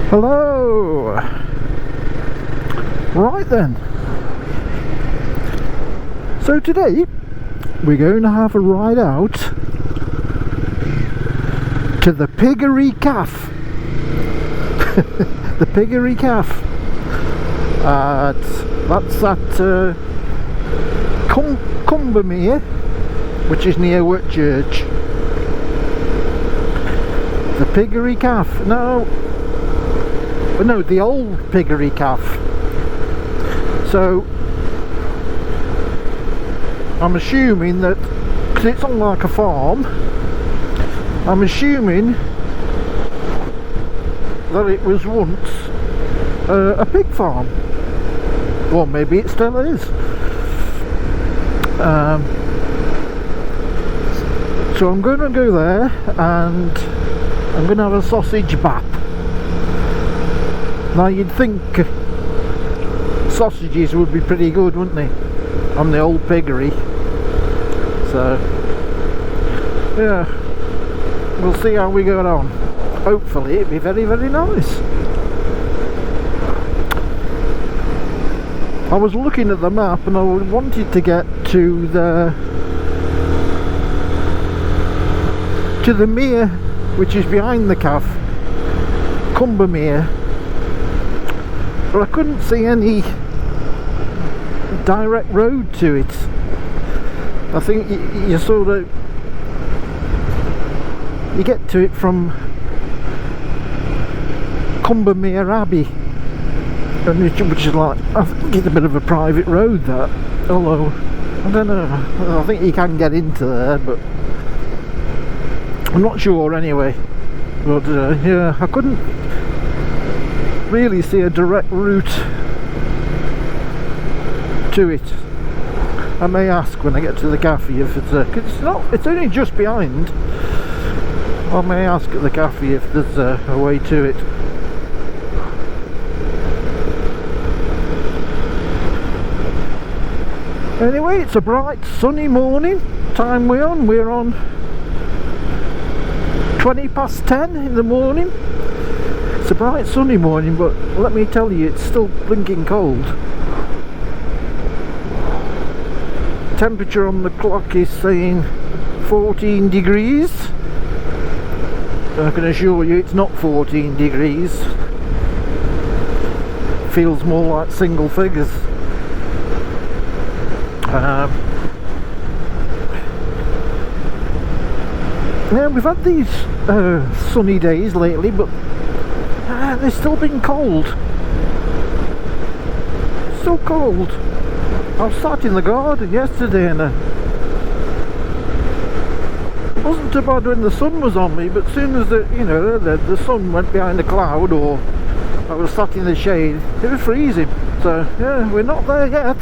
Hello! Right then. So today we're going to have a ride out to the Piggery Cafe. The Piggery Cafe. That's at Cumbermere, which is near Whitchurch. The Piggery Cafe. No, the Old Piggery Cafe. So I'm assuming that, because it's on like a farm, I'm assuming that it was once a pig farm. Well, maybe it still is. So I'm going to go there and I'm going to have a sausage bap. Now you'd think sausages would be pretty good, wouldn't they, on the Old Piggery? So yeah, we'll see how we go on. Hopefully it'll be very, very nice. I was looking at the map and I wanted to get to the mere, which is behind the cafe, Cumbermere, but I couldn't see any direct road to it. I think you sort of, you get to it from Cumbermere Abbey, which is like, I think it's a bit of a private road, that, although I don't know, I think you can get into there, but I'm not sure anyway. But yeah, I couldn't really see a direct route to it. I may ask when I get to the cafe if it's cause it's only just behind. I may ask at the cafe if there's a way to it. Anyway, it's a bright sunny morning. Time we're on 20 past 10 in the morning. It's a bright sunny morning, but let me tell you, it's still blinking cold. Temperature on the clock is saying 14 degrees. I can assure you it's not 14 degrees. Feels more like single figures. Yeah, we've had these sunny days lately, but they've still been cold. So cold. I was sat in the garden yesterday and it wasn't too bad when the sun was on me, but as soon as the sun went behind a cloud, or I was sat in the shade, it was freezing. So yeah, we're not there yet.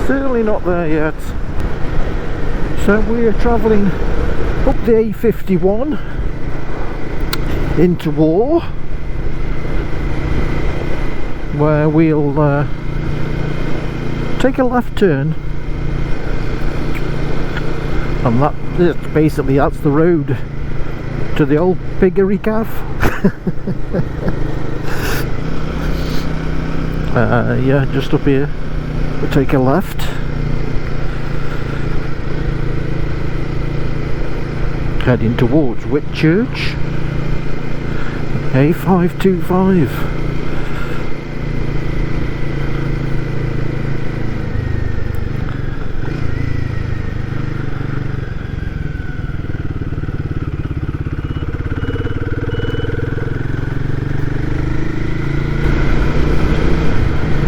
Certainly not there yet. So we're travelling up the A51 into War, where we'll take a left turn, and that's the road to the Old Piggery Cafe. Yeah, just up here. We'll take a left. Heading towards Whitchurch. A525.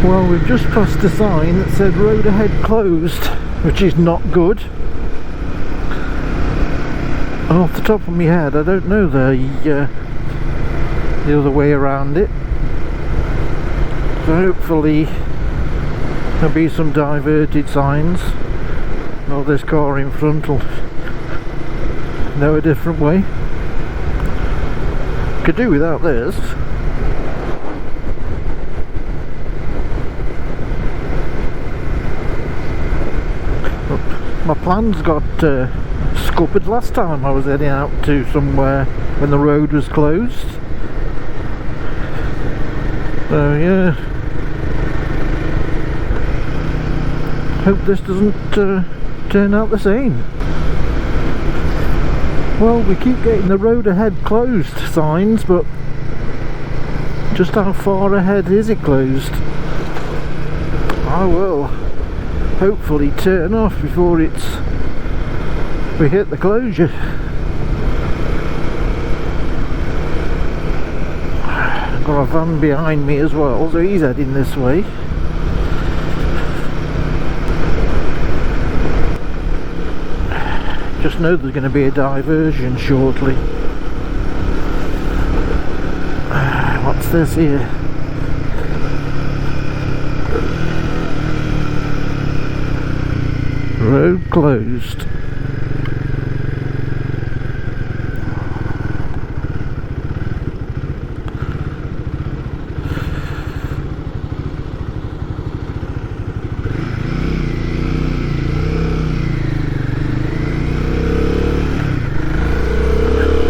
Well, we've just passed a sign that said road ahead closed, which is not good. And off the top of my head, I don't know the other way around it. So hopefully there'll be some diverted signs. Oh, this car in front will know a different way. Could do without this. My plans got scuppered last time I was heading out to somewhere when the road was closed. So yeah, hope this doesn't turn out the same. Well, we keep getting the road ahead closed signs, but just how far ahead is it closed? I will hopefully turn off before we hit the closure. I've got a van behind me as well, so he's heading this way. Just know there's going to be a diversion shortly. What's this here? Road closed.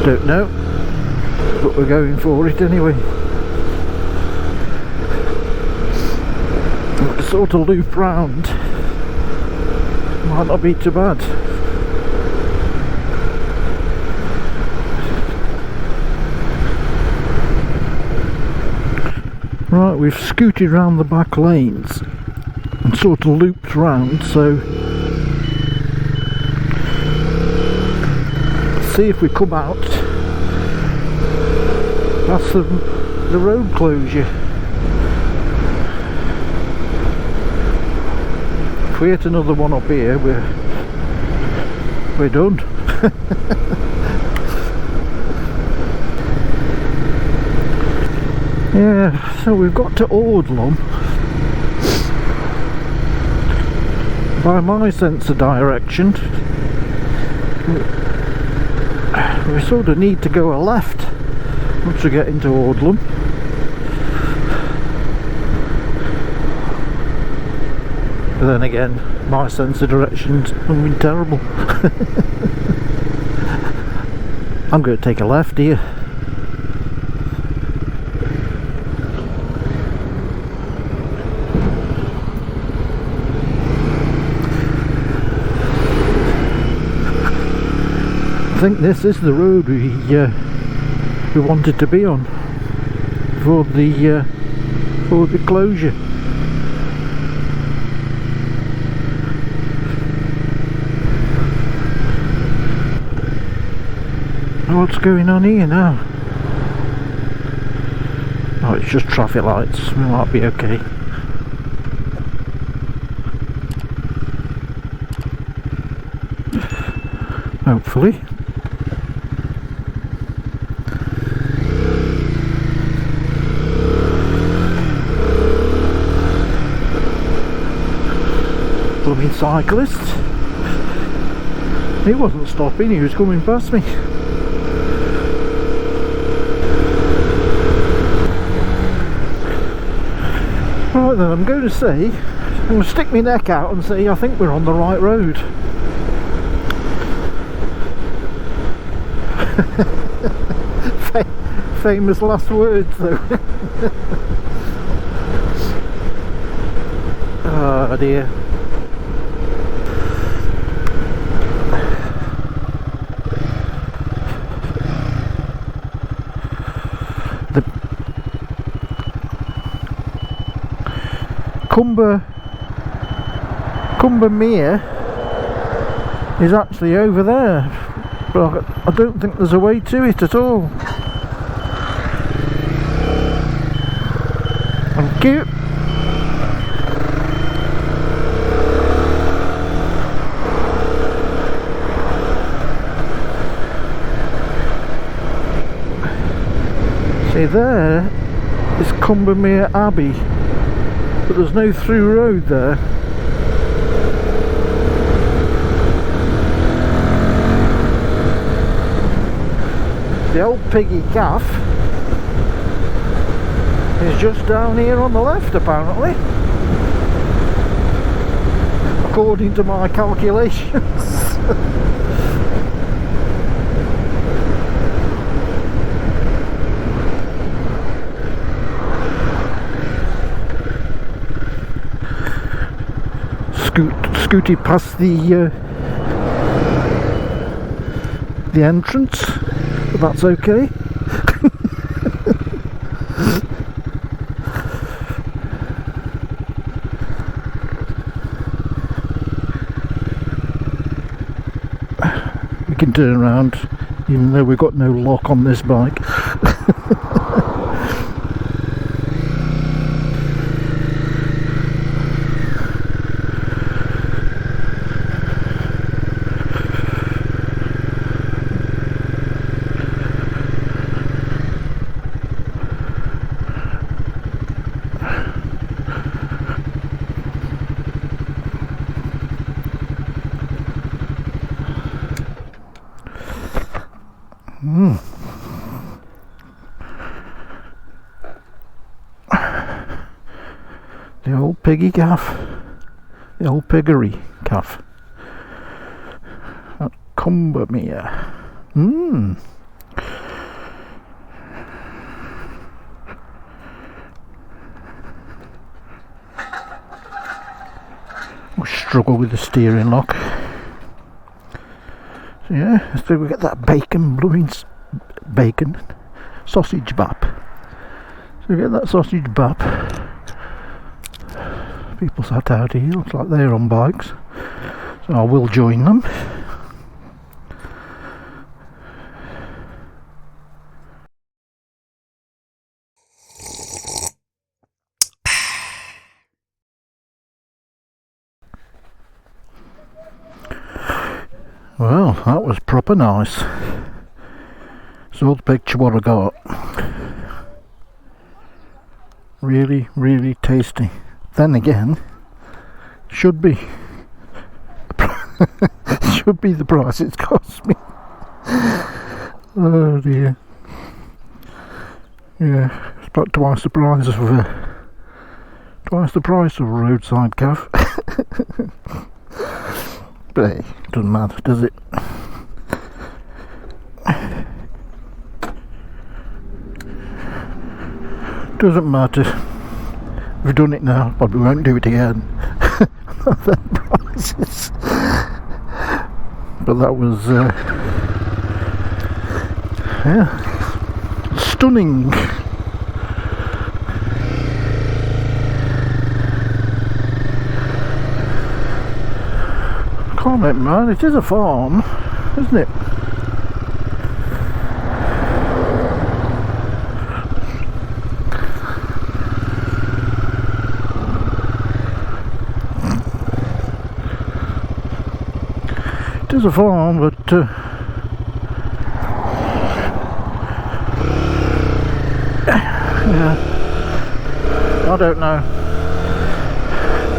Don't know, but we're going for it anyway. Sort of loop round. Might not be too bad. Right, we've scooted round the back lanes and sort of looped round, so see if we come out past the road closure. If we hit another one up here, we're done. Yeah, so we've got to Ordlum. By my sense of direction, we sort of need to go a left once we get into Ordlum. But then again, my sense of direction's been terrible. I'm going to take a left here. I think this is the road we wanted to be on for the closure. What's going on here now? Oh, it's just traffic lights. We might be okay. Hopefully. Blooming cyclist. He wasn't stopping, he was coming past me. Right then, I'm going to say, I'm going to stick my neck out and say I think we're on the right road. Famous last words though. Oh dear. Cumbermere is actually over there, but I don't think there's a way to it at all. Thank you. See, there is Cumbermere Abbey, but there's no through road there. The Old Piggery Cafe is just down here on the left, apparently, according to my calculations. scooted past the entrance, but that's okay. We can turn around even though we've got no lock on this bike. The Old Piggy Cafe, the Old Piggery Cafe at Cumbermere. We struggle with the steering lock. So yeah, so we get that bacon sausage bap. So we get that sausage bap. People sat out here, looks like they're on bikes, so I will join them. Well, that was proper nice. Saw the picture what I got. Really, really tasty. Then again, should be the price it's cost me. Oh dear. Yeah, it's about twice the price of a roadside cafe. But hey, doesn't matter, does it? Doesn't matter. We've done it now, probably won't do it again. Them prices. But that was yeah, stunning. Comment, man, it is a farm, isn't it? It is a farm, but yeah, I don't know.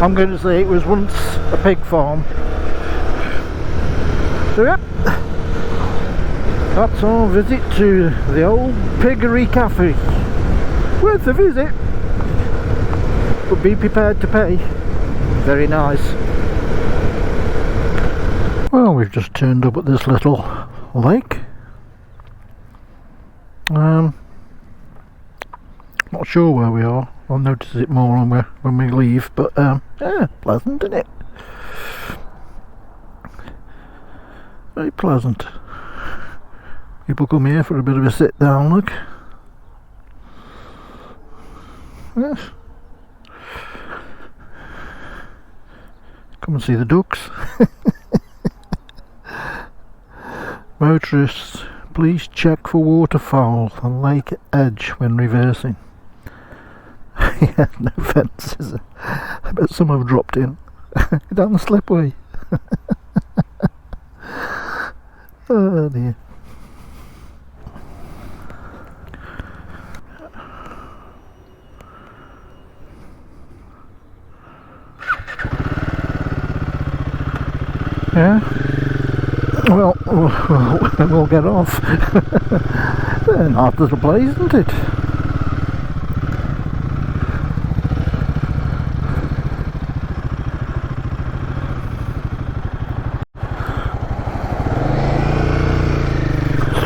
I'm going to say it was once a pig farm. So yep, that's our visit to the Old Piggery Cafe. Worth a visit, but be prepared to pay. Very nice. Well, we've just turned up at this little lake. Not sure where we are. I'll notice it more when we leave, but yeah, pleasant, isn't it? Very pleasant. People come here for a bit of a sit down look. Yes. Come and see the ducks. Motorists, please check for waterfowl on lake edge when reversing. Yeah, no fences. I bet some have dropped in. Down the slipway. Oh dear. Yeah. Well, we'll get off. A nice little place, isn't it?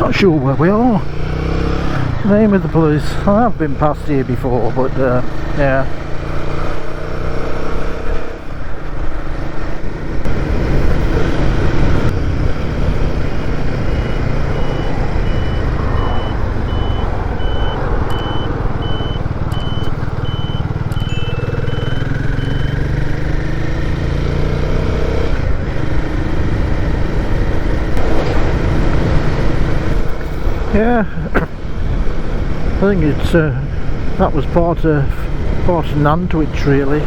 Not sure where we are. Name of the place. I have been past here before, but yeah. Yeah, I think it's that was part of Nantwich really.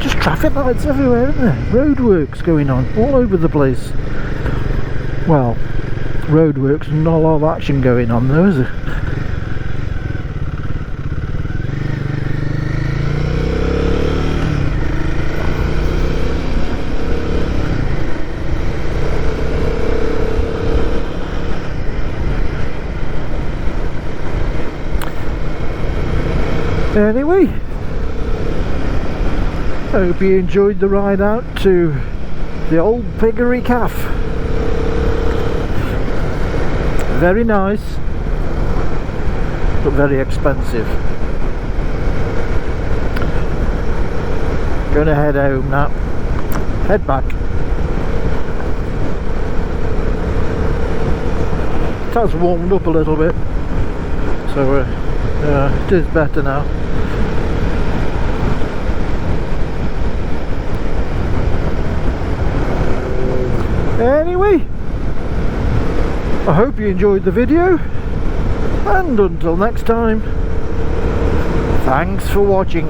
Just traffic lights everywhere, isn't there? Roadworks going on all over the place. Well, roadworks and not a lot of action going on though, is there? Anyway, hope you enjoyed the ride out to the Old Piggery Cafe. Very nice, but very expensive. Gonna head home now. Head back. It has warmed up a little bit, so it is better now. Anyway, I hope you enjoyed the video, and until next time, thanks for watching.